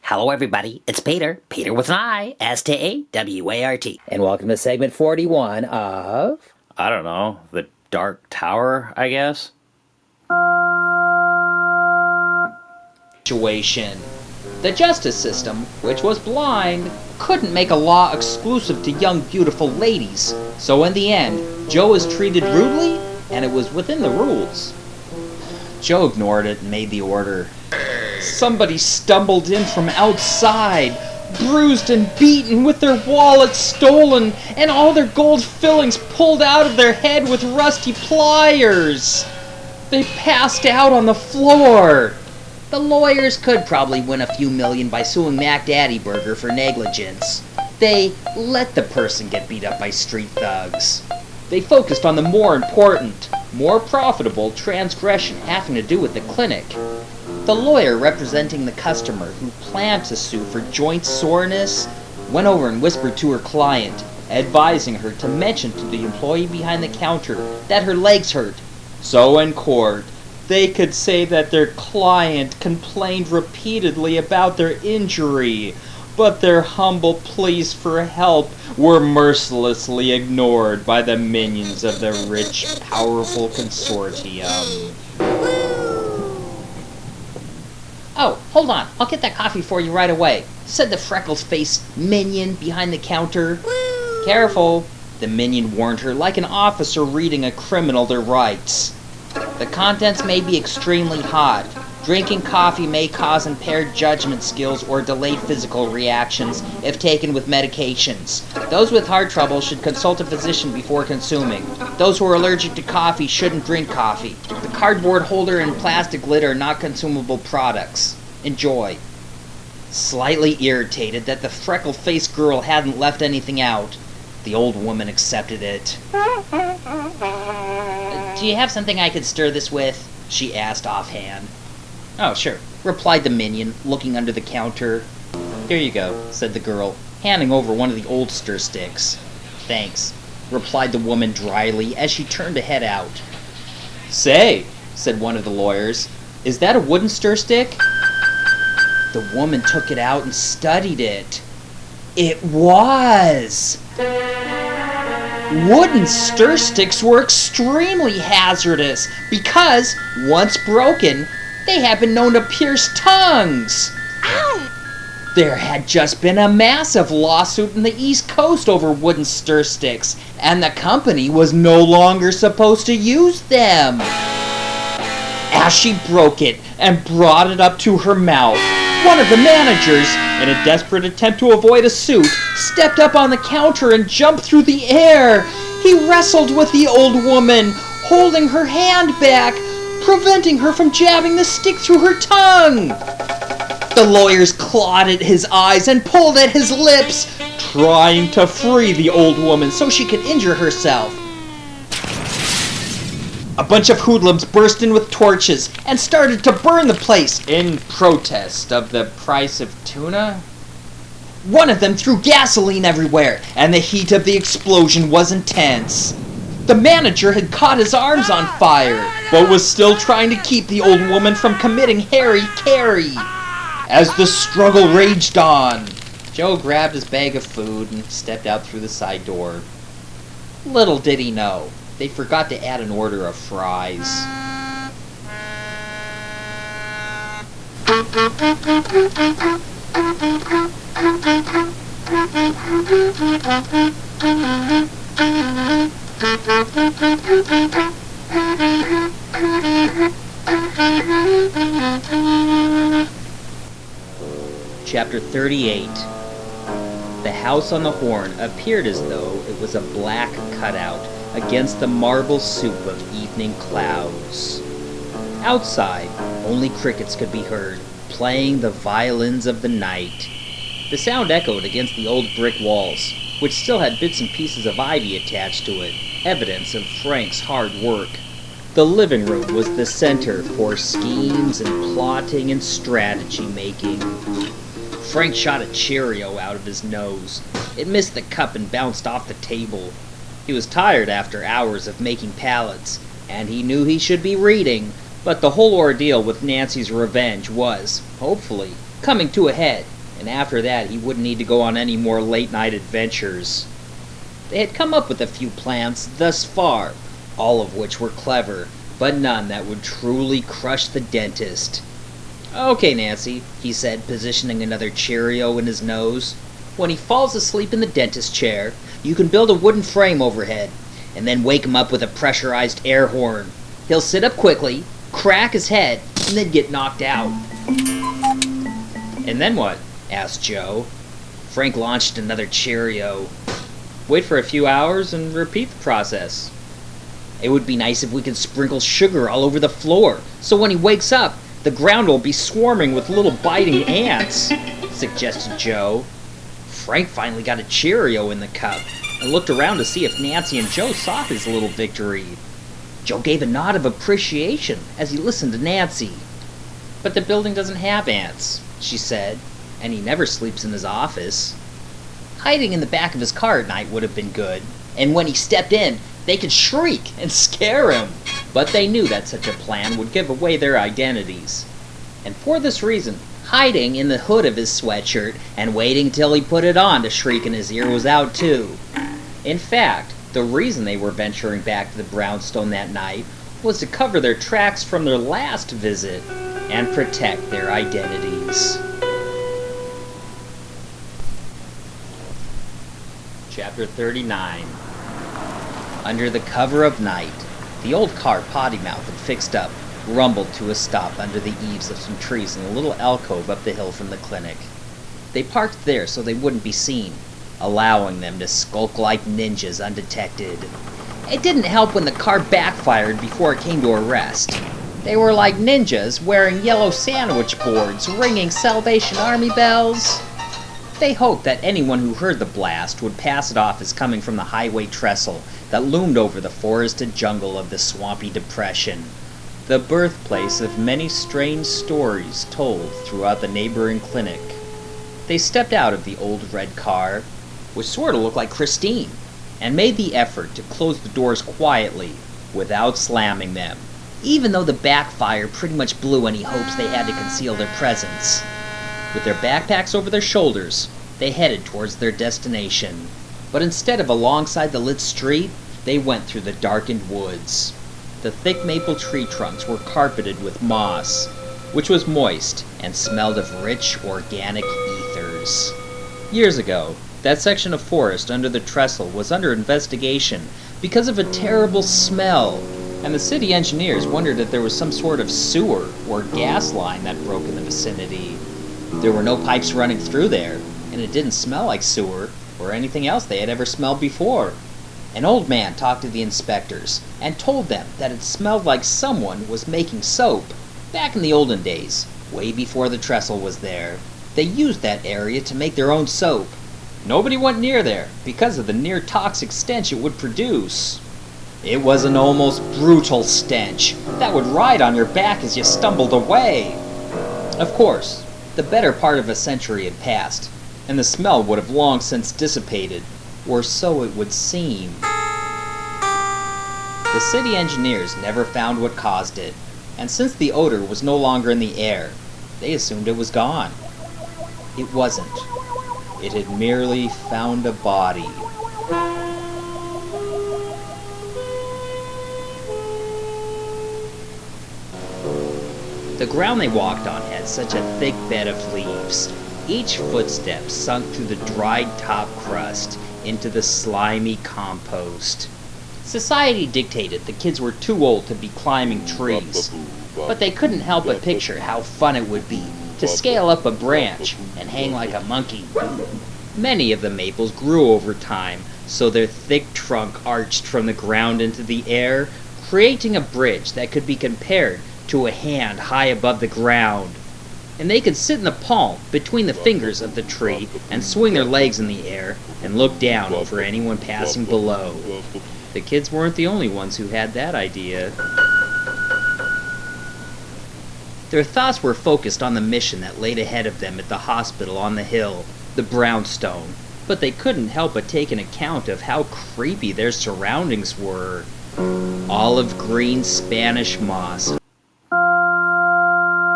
Hello everybody, it's Peter with an I, S-T-A-W-A-R-T. And welcome to segment 41 of... I don't know, the Dark Tower, I guess? Situation. The justice system, which was blind, couldn't make a law exclusive to young, beautiful ladies. So in the end, Joe was treated rudely, and it was within the rules. Joe ignored it and made the order. Somebody stumbled in from outside, bruised and beaten, with their wallets stolen, and all their gold fillings pulled out of their head with rusty pliers. They passed out on the floor. The lawyers could probably win a few million by suing Mac Daddy Burger for negligence. They let the person get beat up by street thugs. They focused on the more important, more profitable transgression having to do with the clinic. The lawyer representing the customer who planned to sue for joint soreness went over and whispered to her client, advising her to mention to the employee behind the counter that her legs hurt. So in court, they could say that their client complained repeatedly about their injury, but their humble pleas for help were mercilessly ignored by the minions of the rich, powerful consortium. "Oh, hold on, I'll get that coffee for you right away," said the freckles-faced minion behind the counter. "Careful," the minion warned her, like an officer reading a criminal their rights. "The contents may be extremely hot. Drinking coffee may cause impaired judgment skills or delayed physical reactions if taken with medications. Those with heart trouble should consult a physician before consuming. Those who are allergic to coffee shouldn't drink coffee. The cardboard holder and plastic lid are not consumable products. Enjoy." Slightly irritated that the freckle-faced girl hadn't left anything out, the old woman accepted it. "Do you have something I could stir this with?" she asked offhand. "Oh, sure," replied the minion, looking under the counter. "Here you go," said the girl, handing over one of the old stir sticks. "Thanks," replied the woman dryly as she turned to head out. "Say," said one of the lawyers, "is that a wooden stir stick?" The woman took it out and studied it. It was! Wooden stir sticks were extremely hazardous because, once broken, they had been known to pierce tongues. Ow! There had just been a massive lawsuit in the East Coast over wooden stir sticks, and the company was no longer supposed to use them. As she broke it and brought it up to her mouth, one of the managers, in a desperate attempt to avoid a suit, stepped up on the counter and jumped through the air. He wrestled with the old woman, holding her hand back, preventing her from jabbing the stick through her tongue. The lawyers clawed at his eyes and pulled at his lips, trying to free the old woman so she could injure herself. A bunch of hoodlums burst in with torches and started to burn the place in protest of the price of tuna. One of them threw gasoline everywhere, and the heat of the explosion was intense. The manager had caught his arms on fire, but was still trying to keep the old woman from committing hara-kiri. As the struggle raged on, Joe grabbed his bag of food and stepped out through the side door. Little did he know, they forgot to add an order of fries. Chapter 38. The house on the horn appeared as though it was a black cutout against the marble soup of evening clouds. Outside, only crickets could be heard, playing the violins of the night. The sound echoed against the old brick walls, which still had bits and pieces of ivy attached to it, evidence of Frank's hard work. The living room was the center for schemes and plotting and strategy making. Frank shot a Cheerio out of his nose. It missed the cup and bounced off the table. He was tired after hours of making pallets, and he knew he should be reading, but the whole ordeal with Nancy's revenge was, hopefully, coming to a head, and after that he wouldn't need to go on any more late-night adventures. They had come up with a few plans thus far, all of which were clever, but none that would truly crush the dentist. "Okay, Nancy," he said, positioning another Cheerio in his nose. "When he falls asleep in the dentist chair, you can build a wooden frame overhead, and then wake him up with a pressurized air horn. He'll sit up quickly, crack his head, and then get knocked out." "And then what?" asked Joe. Frank launched another Cheerio. "Wait for a few hours and repeat the process." "It would be nice if we could sprinkle sugar all over the floor, so when he wakes up, the ground will be swarming with little biting ants," suggested Joe. Frank finally got a Cheerio in the cup and looked around to see if Nancy and Joe saw his little victory. Joe gave a nod of appreciation as he listened to Nancy. "But the building doesn't have ants," she said, "and he never sleeps in his office." Hiding in the back of his car at night would have been good, and when he stepped in, they could shriek and scare him. But they knew that such a plan would give away their identities. And for this reason, hiding in the hood of his sweatshirt and waiting till he put it on to shriek in his ear was out too. In fact, the reason they were venturing back to the brownstone that night was to cover their tracks from their last visit and protect their identities. Chapter 39. Under the cover of night, the old car, potty-mouthed and fixed up, rumbled to a stop under the eaves of some trees in a little alcove up the hill from the clinic. They parked there so they wouldn't be seen, allowing them to skulk like ninjas undetected. It didn't help when the car backfired before it came to a rest. They were like ninjas wearing yellow sandwich boards, ringing Salvation Army bells. They hoped that anyone who heard the blast would pass it off as coming from the highway trestle that loomed over the forested jungle of the swampy depression, the birthplace of many strange stories told throughout the neighboring clinic. They stepped out of the old red car, which sort of looked like Christine, and made the effort to close the doors quietly, without slamming them, even though the backfire pretty much blew any hopes they had to conceal their presence. With their backpacks over their shoulders, they headed towards their destination. But instead of alongside the lit street, they went through the darkened woods. The thick maple tree trunks were carpeted with moss, which was moist and smelled of rich organic ethers. Years ago, that section of forest under the trestle was under investigation because of a terrible smell, and the city engineers wondered if there was some sort of sewer or gas line that broke in the vicinity. There were no pipes running through there, and it didn't smell like sewer or anything else they had ever smelled before. An old man talked to the inspectors and told them that it smelled like someone was making soap. Back in the olden days, way before the trestle was there, they used that area to make their own soap. Nobody went near there because of the near toxic stench it would produce. It was an almost brutal stench that would ride on your back as you stumbled away. Of course, the better part of a century had passed, and the smell would have long since dissipated, or so it would seem. The city engineers never found what caused it, and since the odor was no longer in the air, they assumed it was gone. It wasn't. It had merely found a body. The ground they walked on had such a thick bed of leaves. Each footstep sunk through the dried top crust into the slimy compost. Society dictated the kids were too old to be climbing trees, but they couldn't help but picture how fun it would be to scale up a branch and hang like a monkey. Many of the maples grew over time, so their thick trunk arched from the ground into the air, creating a bridge that could be compared to a hand high above the ground. And they could sit in the palm between the fingers of the tree and swing their legs in the air and look down over anyone passing below. The kids weren't the only ones who had that idea. Their thoughts were focused on the mission that laid ahead of them at the hospital on the hill, the brownstone, but they couldn't help but take an account of how creepy their surroundings were. Olive green Spanish moss,